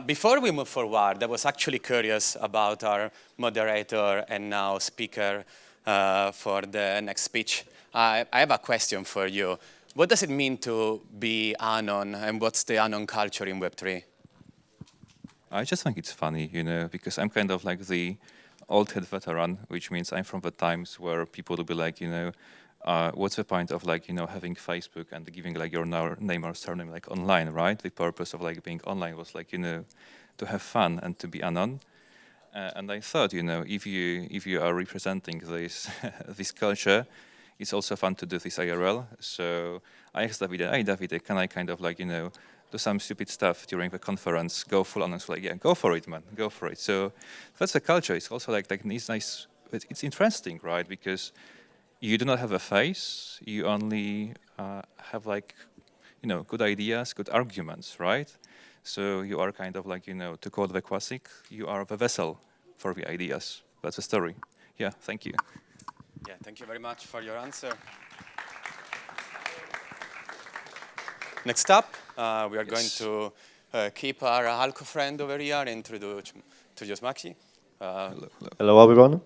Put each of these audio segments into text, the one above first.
Before we move forward, I was actually curious about our moderator and now speaker for the next speech. I have a question for you. What does it mean to be anon, and what's the anon culture in Web3? I just think it's funny, you know, because I'm kind of like the old head veteran, which means I'm from the times where people will be like, you know, what's the point of like, you know, having Facebook and giving like your name or surname like online, right? The purpose of like being online was like, you know, to have fun and to be anon. And I thought, you know, if you are representing this this culture, it's also fun to do this IRL. So I asked Davide, hey Davide, can I kind of like, you know, do some stupid stuff during the conference, go full on, and like, yeah, go for it, man, go for it. So that's the culture. It's also like it's nice, it's interesting, right? Because you do not have a face, you only have like, you know, good ideas, good arguments, right? So you are kind of like, you know, to quote the classic, you are the vessel for the ideas. That's the story. Yeah, thank you. Yeah, thank you very much for your answer. Next up, we are going to keep our Halko friend over here and introduce Maxi. Hello, everyone.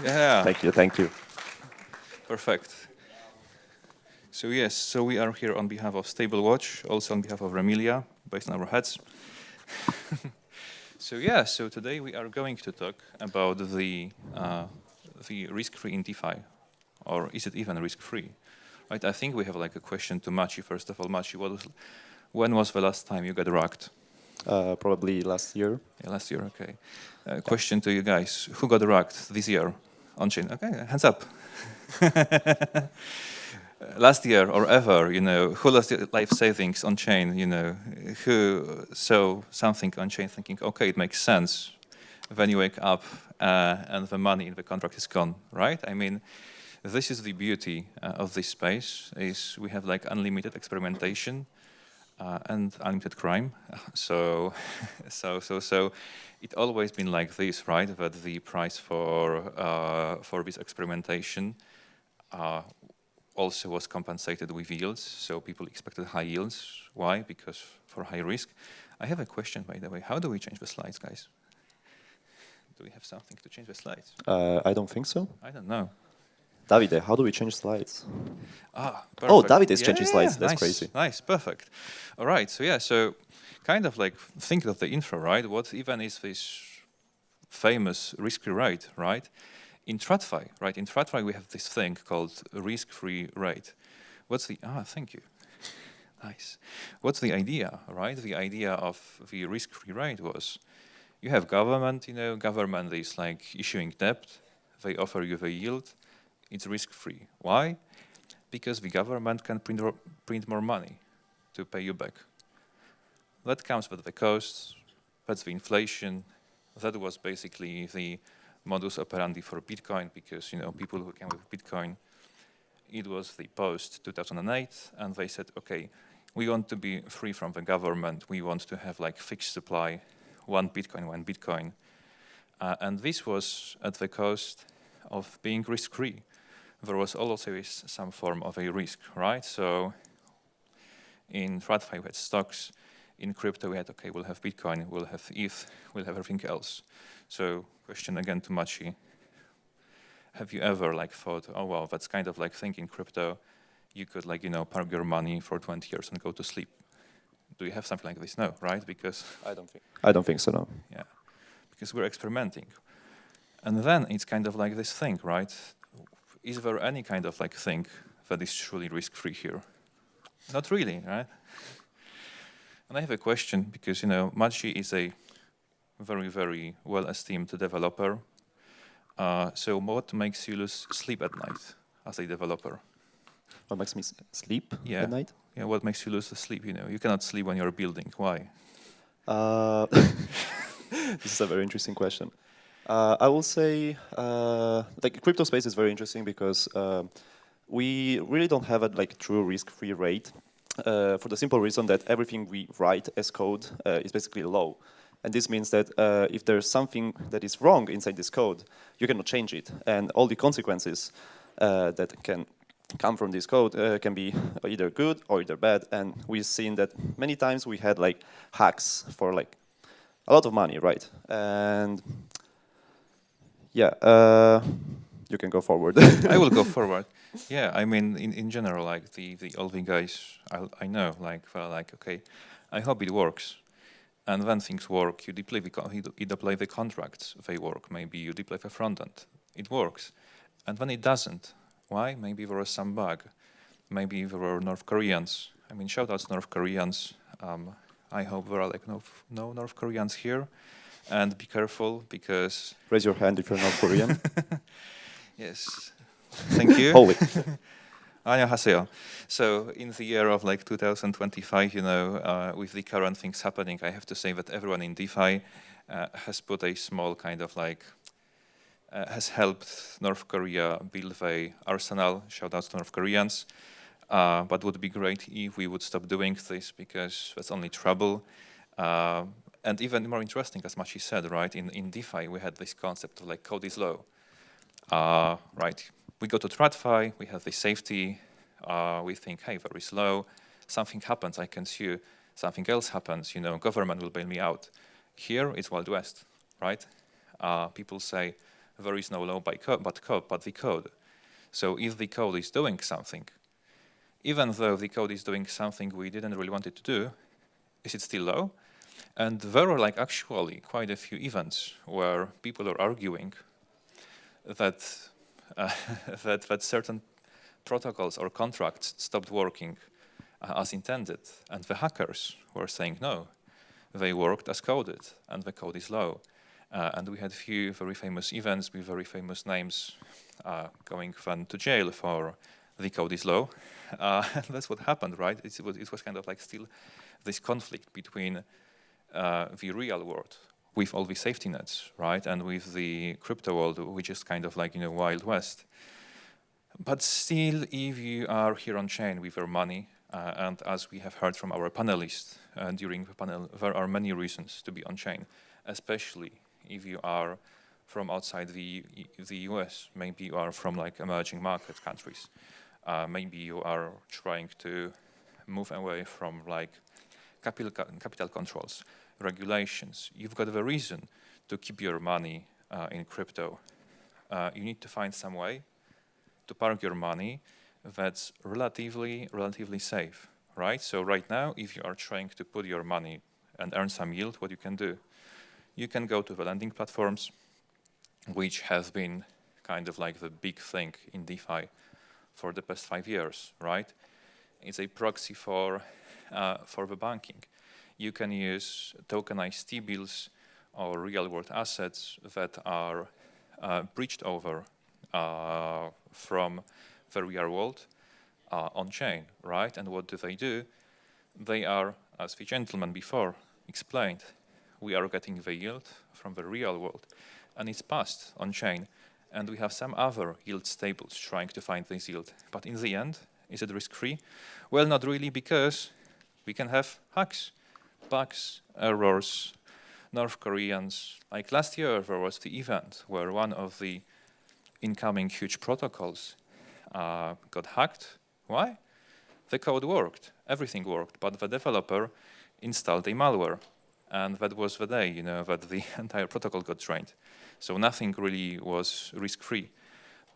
Yeah. Thank you. Perfect. So yes, so we are here on behalf of Stablewatch, also on behalf of Remilia, based on our heads. So yeah, so today we are going to talk about the risk-free in DeFi, or is it even risk-free? Right, I think we have like a question to Machi. First of all, Machi, when was the last time you got racked? Probably last year. Yeah, last year, okay. Question to you guys, who got racked this year on chain? Okay, hands up. Last year or ever, you know, who lost life savings on chain, you know, who saw something on chain thinking, okay, it makes sense. Then you wake up and the money in the contract is gone, right? I mean, this is the beauty of this space, is we have like unlimited experimentation and unlimited crime. So it always been like this, right? That the price for this experimentation also was compensated with yields. So people expected high yields. Why? Because for high risk. I have a question, by the way. How do we change the slides, guys? Do we have something to change the slides? I don't think so. I don't know. Davide, how do we change slides? Perfect. Oh, Davide is changing slides. That's nice, crazy. Nice, perfect. All right, so yeah, so kind of like think of the intro, right? What even is this famous risk-free rate, right? In TradFi, right? In TradFi, we have this thing called risk-free rate. What's the, thank you. Nice. What's the idea, right? The idea of the risk-free rate was you have government, you know, government is like issuing debt, they offer you the yield, it's risk-free. Why? Because the government can print more money to pay you back. That comes with the costs, that's the inflation. That was basically the modus operandi for Bitcoin, because, you know, people who came with Bitcoin, it was the post 2008, and they said, okay, we want to be free from the government. We want to have like fixed supply, one Bitcoin. And this was at the cost of being risk-free. There was always some form of a risk, right? So in TradFi we had stocks, in crypto we had, okay, we'll have Bitcoin, we'll have ETH, we'll have everything else. So question again to Machi, have you ever like thought, oh wow, that's kind of like thinking crypto, you could like, you know, park your money for 20 years and go to sleep. Do you have something like this? No, right? Because I don't think so, no. Yeah, because we're experimenting. And then it's kind of like this thing, right? Is there any kind of like thing that is truly risk-free here? Not really, right? And I have a question because, you know, Machi is a very, very well-esteemed developer. So what makes you lose sleep at night as a developer? What makes me sleep at night? Yeah, what makes you lose the sleep? You know, you cannot sleep when you're building. Why? This is a very interesting question. I will say, like, crypto space is very interesting because we really don't have a like true risk-free rate for the simple reason that everything we write as code is basically low. And this means that if there's something that is wrong inside this code, you cannot change it. And all the consequences that can come from this code can be either good or either bad, and we've seen that many times we had like hacks for like a lot of money, right? And yeah, you can go forward. I will go forward. Yeah, I mean, in general, like the all the guys I know, like well, like okay, I hope it works. And when things work, you deploy the contracts, they work. Maybe you deploy the front end, it works. And when it doesn't, why? Maybe there was some bug. Maybe there were North Koreans. I mean, shout outs North Koreans. I hope there are like no North Koreans here. And be careful because... Raise your hand if you're North Korean. Yes. Thank you. Holy. 안녕하세요. So in the year of like 2025, you know, with the current things happening, I have to say that everyone in DeFi has put a small kind of like, has helped North Korea build a arsenal. Shout out to North Koreans. But would be great if we would stop doing this because that's only trouble. And even more interesting, as Maciej said, right, in DeFi, we had this concept of like code is low. Right, we go to TradFi, we have the safety, we think, hey, very slow, something happens, I can sue, something else happens, you know, government will bail me out. Here, it's Wild West, right? People say, there is no law but the code. So if the code is doing something, even though the code is doing something we didn't really want it to do, is it still low? And there are like actually quite a few events where people are arguing that that certain protocols or contracts stopped working as intended, and the hackers were saying no, they worked as coded, and the code is low. And we had a few very famous events with very famous names going to jail for the code is low. That's what happened, right? It was kind of like still this conflict between the real world with all the safety nets, right, and with the crypto world, which is kind of like, you know, Wild West. But still, if you are here on chain with your money, and as we have heard from our panelists during the panel, there are many reasons to be on chain, especially if you are from outside the US. Maybe you are from like emerging market countries. Maybe you are trying to move away from like capital controls, regulations. You've got the reason to keep your money in crypto. You need to find some way to park your money that's relatively safe, right? So right now, if you are trying to put your money and earn some yield, what you can do? You can go to the lending platforms, which has been kind of like the big thing in DeFi for the past 5 years, right? It's a proxy for the banking. You can use tokenized T-bills or real-world assets that are bridged over from the real world on-chain, right? And what do? They are, as the gentleman before explained, we are getting the yield from the real world, and it's passed on-chain. And we have some other yield stables trying to find this yield. But in the end, is it risk-free? Well, not really, because we can have hacks, bugs, errors, North Koreans. Like last year, there was the event where one of the incoming huge protocols got hacked. Why? The code worked, everything worked, but the developer installed a malware. And that was the day, you know, that the entire protocol got drained. So nothing really was risk-free.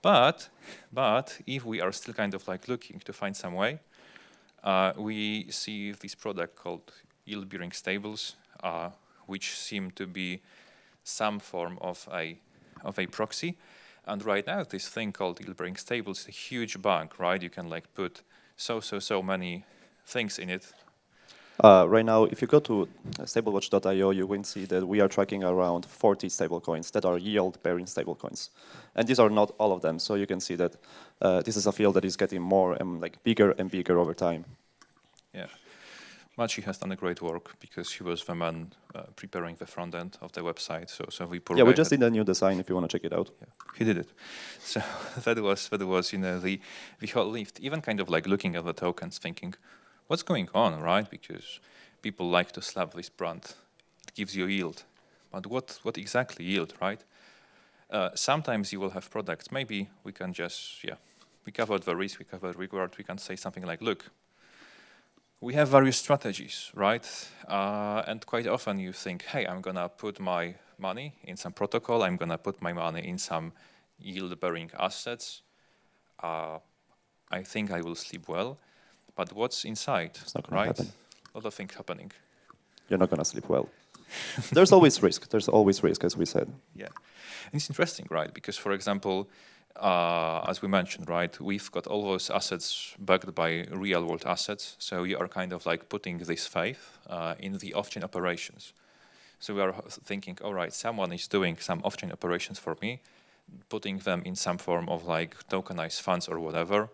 But if we are still kind of like looking to find some way, we see this product called yield-bearing stables, which seem to be some form of a proxy. And right now, this thing called yield-bearing stables is a huge bank, right? You can like put so many things in it. Right now, if you go to stablewatch.io, you will see that we are tracking around 40 stablecoins that are yield-bearing stablecoins. And these are not all of them, so you can see that this is a field that is getting more and like bigger and bigger over time. Yeah. Maciej has done a great work because he was the man preparing the front end of the website. So we just did a new design if you want to check it out. Yeah, he did it. So that was you know the whole lift. Even kind of like looking at the tokens, thinking, what's going on, right? Because people like to slap this brand. It gives you yield, but what exactly yield, right? Sometimes you will have products. Maybe we can just we covered the risk, we covered reward, we can say something like, look, we have various strategies, right? And quite often you think, hey, I'm gonna put my money in some protocol, I'm gonna put my money in some yield-bearing assets. I think I will sleep well, but what's inside, It's not gonna right? happen. A lot of things happening. You're not gonna sleep well. There's always risk. There's always risk, as we said. Yeah, and it's interesting, right? Because, for example, as we mentioned, right, we've got all those assets backed by real-world assets. So you are kind of like putting this faith in the off-chain operations. So we are thinking, all right, someone is doing some off-chain operations for me, putting them in some form of like tokenized funds or whatever,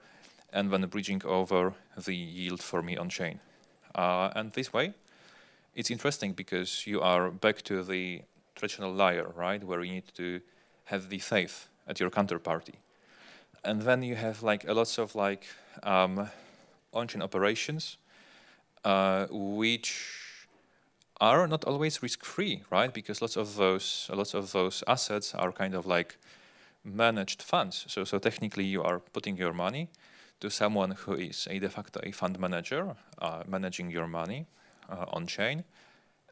and then bridging over the yield for me on-chain. And this way, it's interesting because you are back to the traditional layer, right, where you need to have the faith at your counterparty. And then you have like a lots of like on-chain operations, which are not always risk-free, right? Because lots of those assets are kind of like managed funds. So technically you are putting your money to someone who is de facto a fund manager, managing your money on-chain,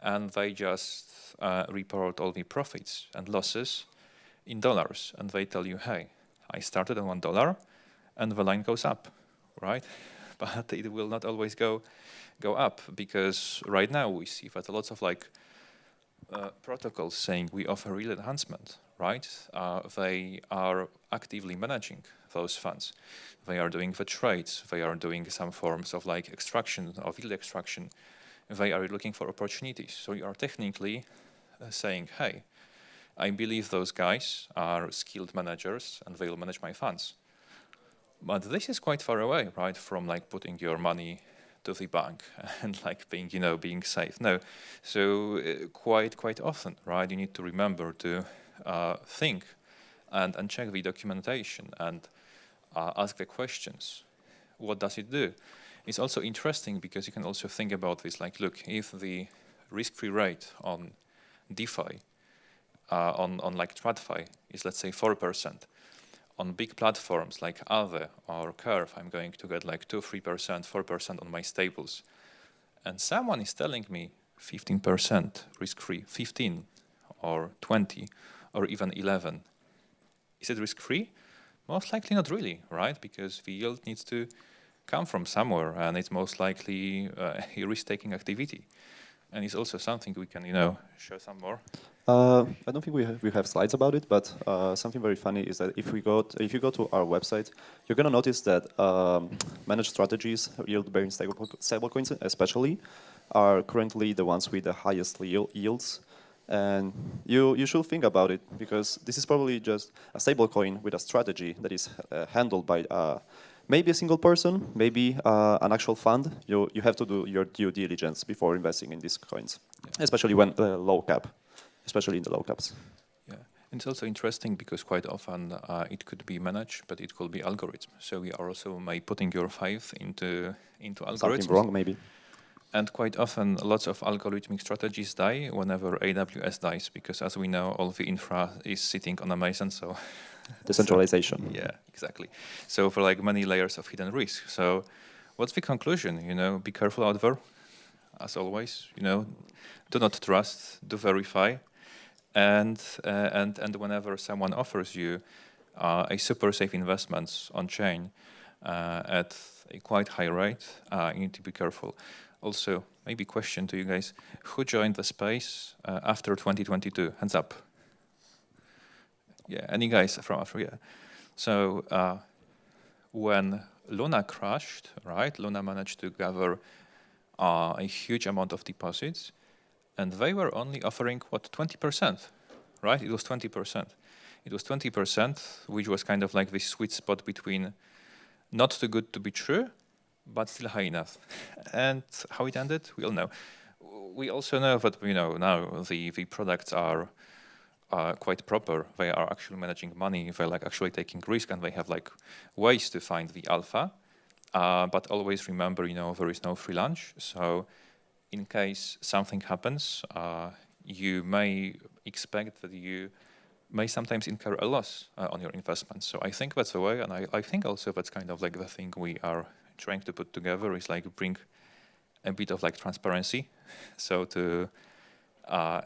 and they just report all the profits and losses in dollars, and they tell you, hey, I started on $1, and the line goes up, right? But it will not always go up, because right now we see that lots of like protocols saying we offer real enhancement, right? They are actively managing those funds. They are doing the trades. They are doing some forms of like extraction, of yield extraction. They are looking for opportunities. So you are technically saying, hey, I believe those guys are skilled managers and they will manage my funds. But this is quite far away, right, from like putting your money to the bank and like being, being safe. No, so quite often, right, you need to remember to think and check the documentation and ask the questions. What does it do? It's also interesting because you can also think about this, like, look, if the risk-free rate on DeFi, on like TradFi is, let's say, 4%, on big platforms like Aave or Curve, I'm going to get like 2, 3%, 4% on my stables. And someone is telling me 15% risk-free, 15 or 20 or even 11. Is it risk-free? Most likely not really, right? Because the yield needs to come from somewhere, and it's most likely a risk-taking activity. And it's also something we can, show some more. I don't think we have slides about it, but something very funny is that if you go to our website, you're going to notice that managed strategies, yield-bearing stablecoins especially, are currently the ones with the highest yields. And you should think about it, because this is probably just a stablecoin with a strategy that is handled by maybe a single person, maybe an actual fund. You have to do your due diligence before investing in these coins, especially when low cap. Especially in the low caps. Yeah, and it's also interesting because quite often it could be managed, but it could be algorithm. So we are also putting your faith into algorithms. Something wrong, maybe. And quite often, lots of algorithmic strategies die whenever AWS dies, because as we know, all the infra is sitting on Amazon. So decentralization. Yeah, exactly. So for like many layers of hidden risk. So what's the conclusion? Be careful out there, as always. Do not trust, do verify. And whenever someone offers you a super safe investments on chain at a quite high rate, you need to be careful. Also, maybe question to you guys: who joined the space after 2022? Hands up. Yeah, any guys from after? Yeah. So when Luna crashed, right? Luna managed to gather a huge amount of deposits. And they were only offering, 20%, right? It was 20%. It was 20%, which was kind of like this sweet spot between not too good to be true, but still high enough. And how it ended, we all know. We also know that, now the products are quite proper. They are actually managing money. They're like actually taking risk, and they have like ways to find the alpha. But always remember, there is no free lunch. So in case something happens, you may expect that you may sometimes incur a loss on your investment. So I think that's the way, and I think also that's kind of like the thing we are trying to put together is like bring a bit of like transparency, so to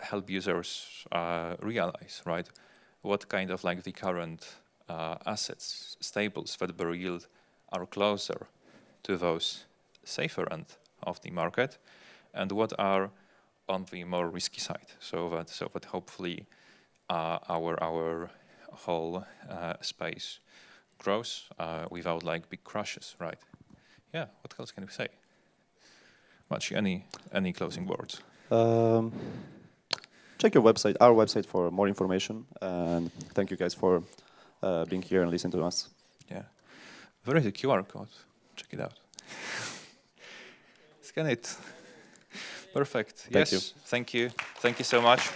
help users realize, right, what kind of like the current assets, stables that bear yield are closer to those safer end of the market, and what are on the more risky side. So that hopefully our whole space grows without like big crashes, right? Yeah. What else can we say? Maciej, any closing words? Check your website, our website, for more information. And thank you guys for being here and listening to us. Yeah. There is a QR code. Check it out. Scan it. Perfect. Thank you. Thank you. Thank you so much.